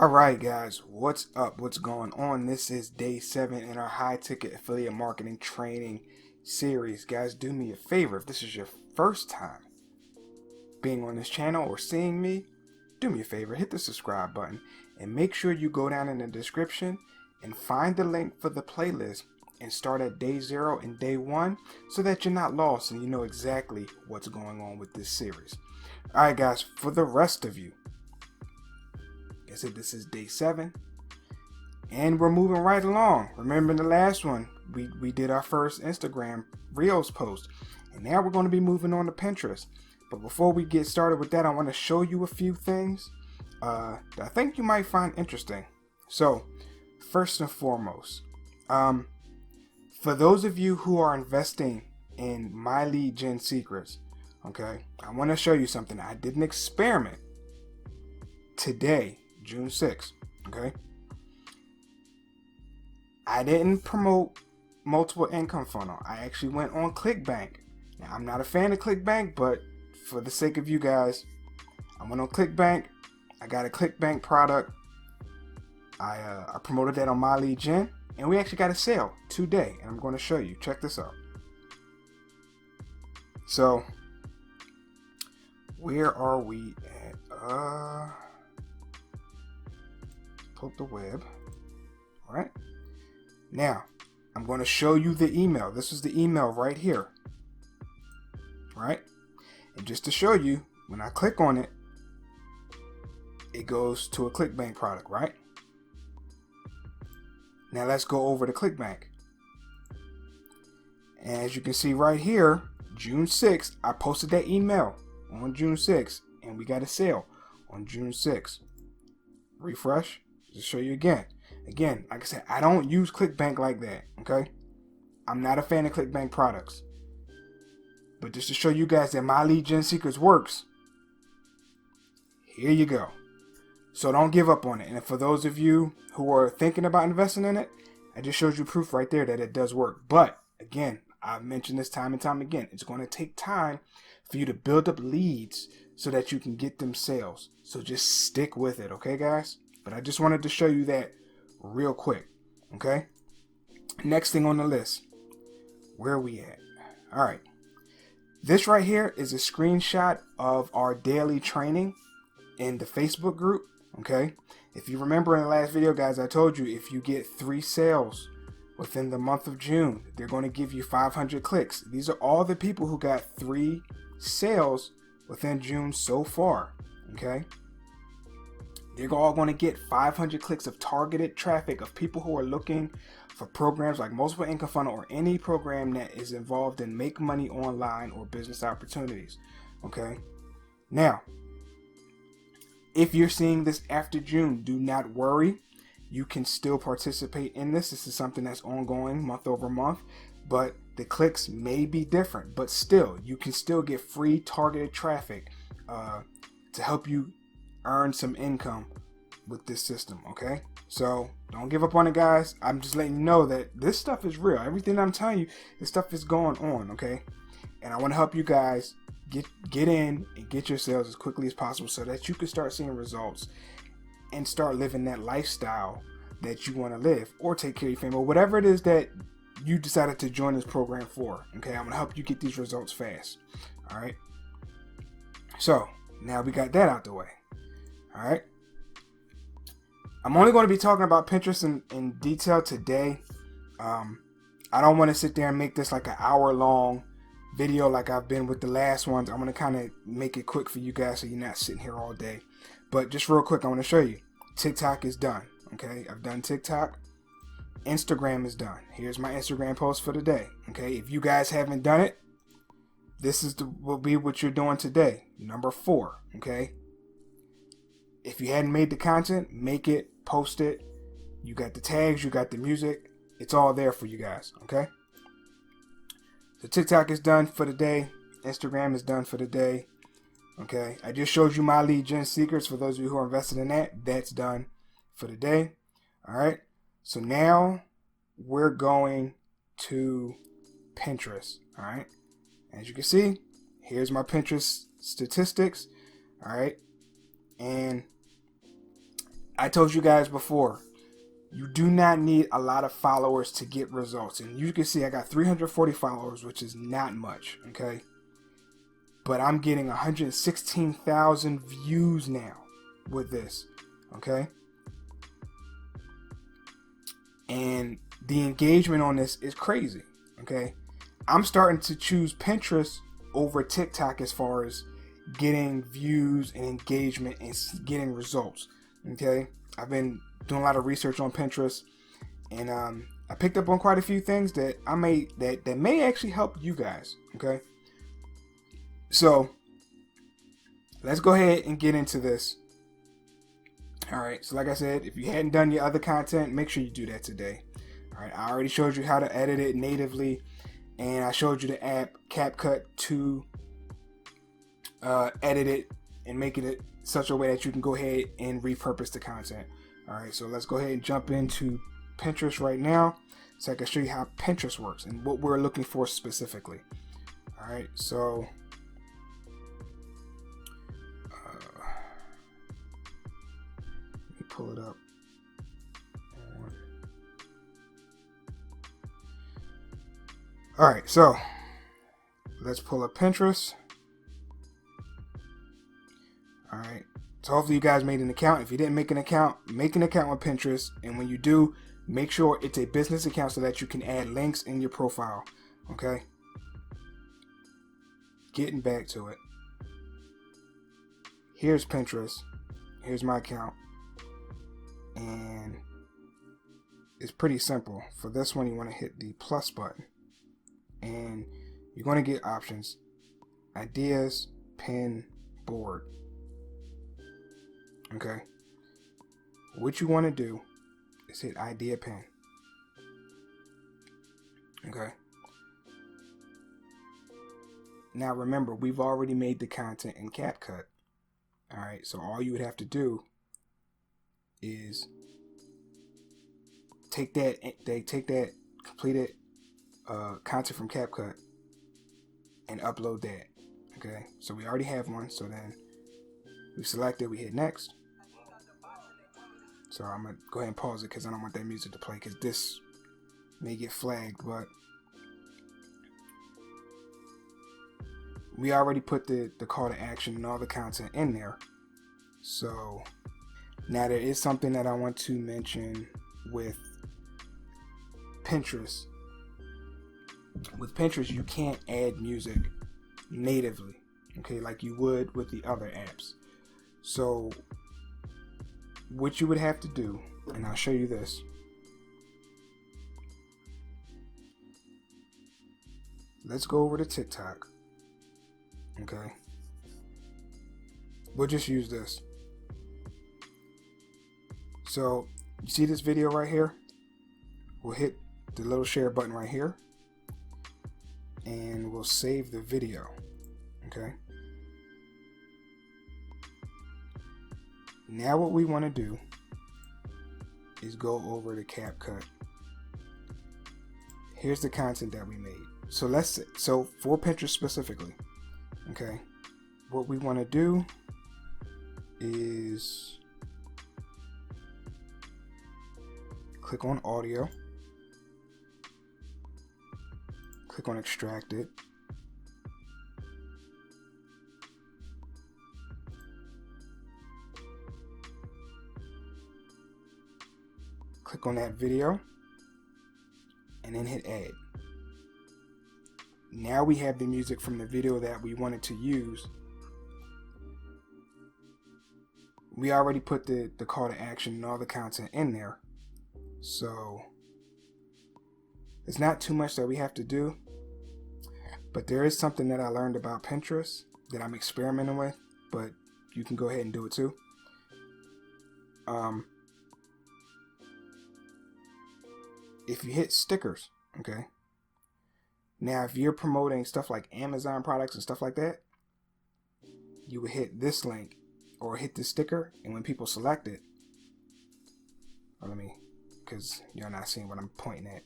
Alright guys, what's up? What's going on? This is day 7 in our high ticket affiliate marketing training series. Guys, do me a favor. If this is your first time being on this channel or seeing me, do me a favor, hit the subscribe button and make sure you go down in the description and find the link for the playlist and start at day 0 and day 1 so that you're not lost and you know exactly what's going on with this series. Alright guys, for the rest of you, like I said, this is day 7 and we're moving right along. Remember the last one, we did our first Instagram Reels post, and now we're going to be moving on to Pinterest. But before we get started with that, I want to show you a few things that I think you might find interesting. So first and foremost, for those of you who are investing in My Lead Gen Secrets, okay, I want to show you something. I did an experiment today, June 6th, okay? I didn't promote multiple income funnel. I actually went on ClickBank. Now, I'm not a fan of ClickBank, but for the sake of you guys, I went on ClickBank. I got a ClickBank product. I promoted that on My Lead Gen, and we actually got a sale today, and I'm going to show you. Check this out. So, where are we at? Pull up the web. All right. Now, I'm going to show you the email. This is the email right here. Right? And just to show you, when I click on it, it goes to a ClickBank product, right? Now let's go over to ClickBank. And as you can see right here, June 6th, I posted that email on June 6th, and we got a sale on June 6th. Refresh, just show you again. Again, like I said, I don't use ClickBank like that, okay? I'm not a fan of ClickBank products. But just to show you guys that My Lead Gen Secrets works, here you go. So don't give up on it. And for those of you who are thinking about investing in it, I just showed you proof right there that it does work. But again, I've mentioned this time and time again, it's going to take time for you to build up leads so that you can get them sales. So just stick with it, okay guys? But I just wanted to show you that real quick, okay? Next thing on the list, where are we at? All right, this right here is a screenshot of our daily training in the Facebook group, okay? If you remember in the last video, guys, I told you if you get 3 sales within the month of June, they're going to give you 500 clicks. These are all the people who got 3 sales within June so far, okay? They're all going to get 500 clicks of targeted traffic of people who are looking for programs like Multiple Income Funnel or any program that is involved in make money online or business opportunities. Okay. Now, if you're seeing this after June, do not worry. You can still participate in this. This is something that's ongoing month over month, but the clicks may be different, but still, you can still get free targeted traffic to help you earn some income with this system, okay? So don't give up on it, guys. I'm just letting you know that this stuff is real. Everything I'm telling you, this stuff is going on, okay? And I want to help you guys get in and get your sales as quickly as possible so that you can start seeing results and start living that lifestyle that you want to live, or take care of your family, or whatever it is that you decided to join this program for, okay? I'm going to help you get these results fast, all right? So now we got that out the way. All right. I'm only going to be talking about Pinterest in detail today. I don't want to sit there and make this like an hour-long video like I've been with the last ones. I'm going to kind of make it quick for you guys so you're not sitting here all day. But just real quick, I want to show you. TikTok is done. Okay, I've done TikTok. Instagram is done. Here's my Instagram post for the day. Okay, if you guys haven't done it, this is will be what you're doing today. Number 4. Okay. If you hadn't made the content, make it, post it. You got the tags, you got the music. It's all there for you guys, okay? So TikTok is done for the day. Instagram is done for the day, okay? I just showed you My Lead Gen Secrets. For those of you who are invested in that, that's done for the day, all right? So now we're going to Pinterest, all right? As you can see, here's my Pinterest statistics, all right? And I told you guys before, you do not need a lot of followers to get results. And you can see I got 340 followers, which is not much, okay? But I'm getting 116,000 views now with this, okay? And the engagement on this is crazy, okay? I'm starting to choose Pinterest over TikTok as far as getting views and engagement and getting results, okay? I've been doing a lot of research on Pinterest, and I picked up on quite a few things that that may actually help you guys, okay? So let's go ahead and get into this. All right, so like I said, if you hadn't done your other content, make sure you do that today. All right, I already showed you how to edit it natively, and I showed you the app CapCut to edit it and make it such a way that you can go ahead and repurpose the content. All right, so let's go ahead and jump into Pinterest right now so I can show you how Pinterest works and what we're looking for specifically. All right, so let me pull it up. All right, so let's pull up Pinterest. All right, so hopefully you guys made an account. If you didn't make an account with Pinterest, and when you do, make sure it's a business account so that you can add links in your profile. Okay, getting back to it, here's Pinterest, here's my account, and it's pretty simple. For this one, you want to hit the plus button, and you're going to get options: ideas, pin, board. Okay, what you want to do is hit idea pin. Okay, now remember, we've already made the content in CapCut. All right, so all you would have to do is take that completed content from CapCut and upload that. Okay, so we already have one, so then we select it, we hit next. So I'm gonna go ahead and pause it because I don't want that music to play, because this may get flagged, but we already put the call to action and all the content in there. So now there is something that I want to mention with Pinterest. With Pinterest, you can't add music natively, okay, like you would with the other apps. So what you would have to do, and I'll show you this. Let's go over to TikTok. Okay. We'll just use this. So you see this video right here? We'll hit the little share button right here, and we'll save the video. Okay. Now what we want to do is go over to CapCut. Here's the content that we made. So for Pinterest specifically, okay, what we want to do is click on audio, click on extract it, click on that video, and then hit add. Now we have the music from the video that we wanted to use. We already put the call to action and all the content in there, so it's not too much that we have to do. But there is something that I learned about Pinterest that I'm experimenting with, but you can go ahead and do it too. If you hit stickers, okay, now if you're promoting stuff like Amazon products and stuff like that, you would hit this link or hit this sticker, and when people select it, because you're not seeing what I'm pointing at.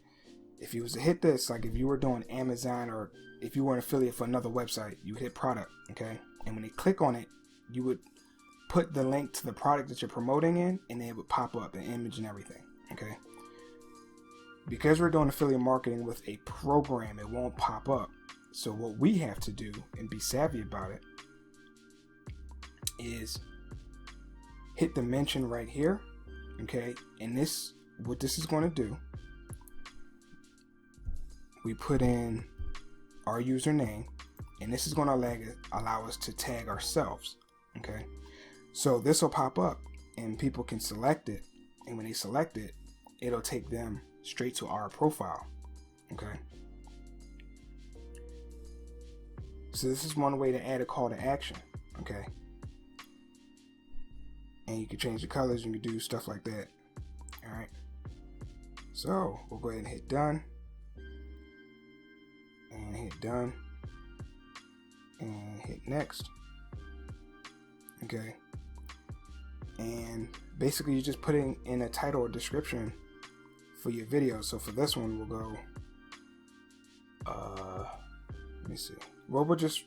If you was to hit this, like if you were doing Amazon, or if you were an affiliate for another website, you would hit product, okay, and when they click on it, you would put the link to the product that you're promoting in, and it would pop up, the image and everything. Okay. Because we're doing affiliate marketing with a program, it won't pop up. So what we have to do and be savvy about it is hit the mention right here. Okay. And this, what this is going to do, we put in our username, and this is going to allow us to tag ourselves. Okay. So this will pop up and people can select it. And when they select it, it'll take them straight to our profile. Okay. So this is one way to add a call to action. Okay. And you can change the colors, you can do stuff like that. All right. So we'll go ahead and hit done. And hit done. And hit next. Okay. And basically you're just putting in a title or description for your video. So for this one, we'll go, let me see. Well, we'll just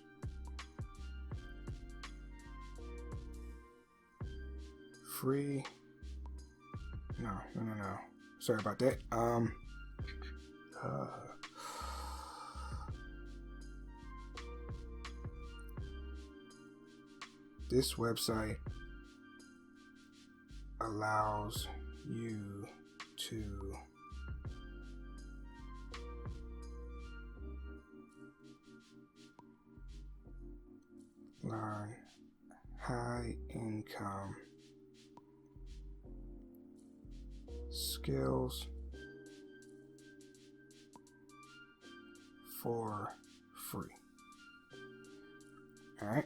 free. No. Sorry about that. This website allows you to learn high income skills for free. All right.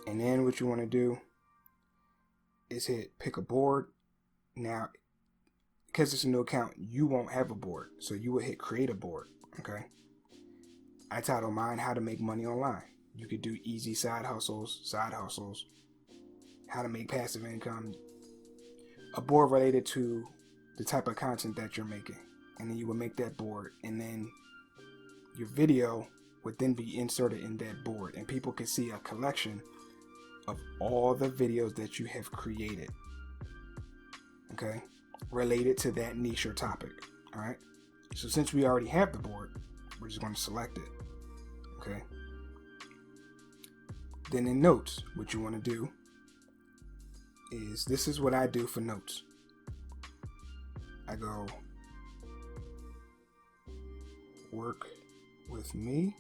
And then what you want to do is hit pick a board. Now, because it's a new account, you won't have a board. So you will hit create a board. Okay. I titled mine how to make money online. You could do easy side hustles, how to make passive income, a board related to the type of content that you're making. And then you would make that board, and then your video would then be inserted in that board, and people can see a collection of all the videos that you have created, okay, related to that niche or topic. All right. So since we already have the board, we're just going to select it. Okay. Then in notes, what you want to do is, this is what I do for notes. I go work with me,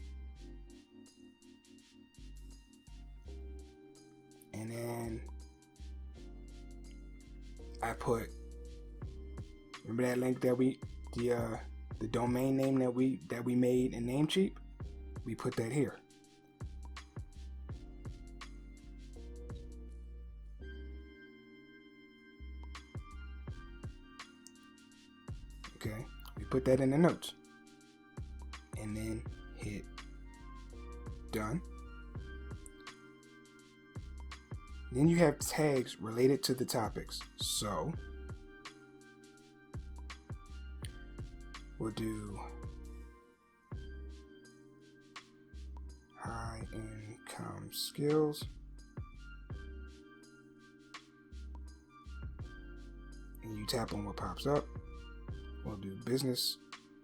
and then I put, remember that link that the domain name that we made in Namecheap? We put that here. Okay, we put that in the notes, and then hit done. Then you have tags related to the topics. So we'll do high income skills, and you tap on what pops up. We'll do business,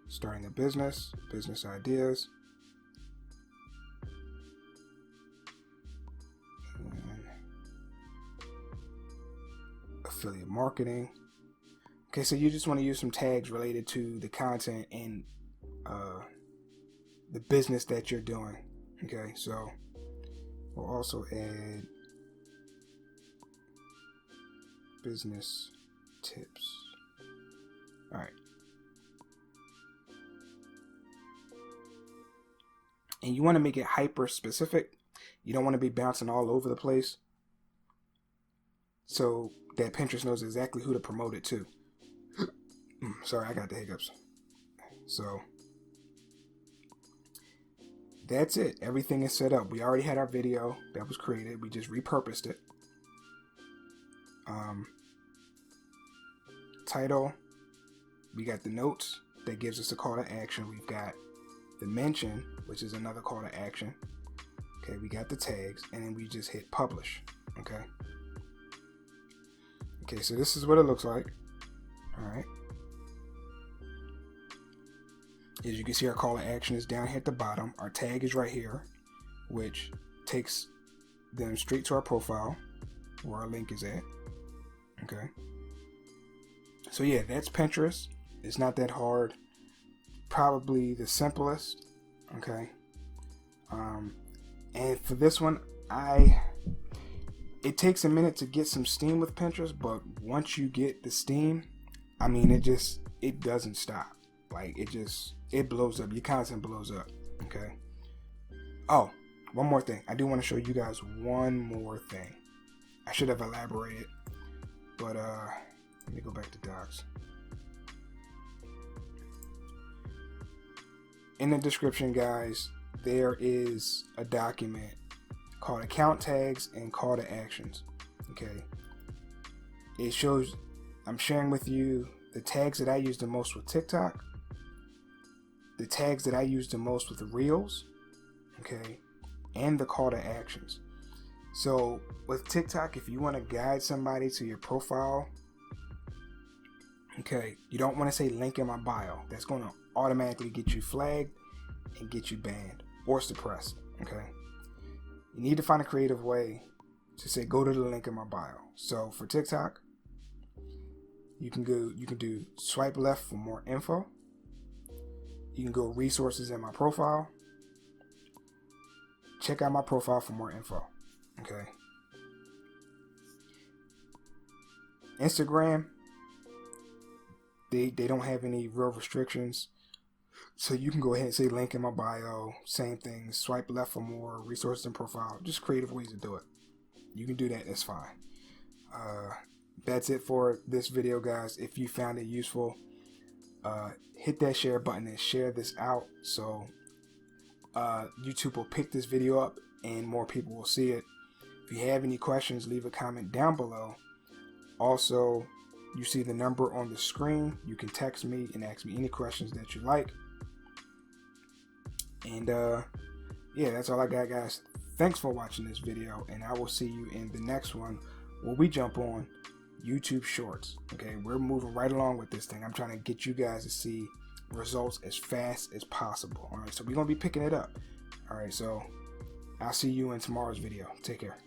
starting a business, business ideas, and affiliate marketing. Okay, so you just want to use some tags related to the content and the business that you're doing. Okay, so we'll also add business tips. All right. And you want to make it hyper specific. You don't want to be bouncing all over the place, so that Pinterest knows exactly who to promote it to. Sorry, I got the hiccups. So that's it. Everything is set up. We already had our video that was created. We just repurposed it. Title. We got the notes that gives us a call to action. We've got the mention, which is another call to action. Okay, we got the tags, and then we just hit publish. Okay. Okay, so this is what it looks like. All right. As you can see, our call to action is down here at the bottom. Our tag is right here, which takes them straight to our profile where our link is at. Okay. So yeah, that's Pinterest. It's not that hard. Probably the simplest. Okay. And for this one, it takes a minute to get some steam with Pinterest, but once you get the steam, I mean, it doesn't stop. Like, it blows up. Your content blows up. Okay. Oh, one more thing. I do want to show you guys one more thing. I should have elaborated, but let me go back to Docs. In the description, guys, there is a document called account tags and call to actions. Okay. It shows, I'm sharing with you the tags that I use the most with TikTok, the tags that I use the most with the Reels, okay, and the call to actions. So with TikTok, if you want to guide somebody to your profile, okay, you don't want to say link in my bio. That's going to automatically get you flagged and get you banned or suppressed. Okay. You need to find a creative way to say go to the link in my bio. So for TikTok, you can do swipe left for more info. You can go resources in my profile. Check out my profile for more info. Okay. Instagram, they don't have any real restrictions. So you can go ahead and say link in my bio, same thing, swipe left for more, resources and profile, just creative ways to do it. You can do that, that's fine. That's it for this video, guys. If you found it useful, hit that share button and share this out so YouTube will pick this video up and more people will see it. If you have any questions, leave a comment down below. Also, you see the number on the screen. You can text me and ask me any questions that you like. And yeah, that's all I got, guys. Thanks for watching this video, and I will see you in the next one where we jump on YouTube Shorts. Okay, we're moving right along with this thing. I'm trying to get you guys to see results as fast as possible. All right, so we're gonna be picking it up. All right, so I'll see you in tomorrow's video. Take care.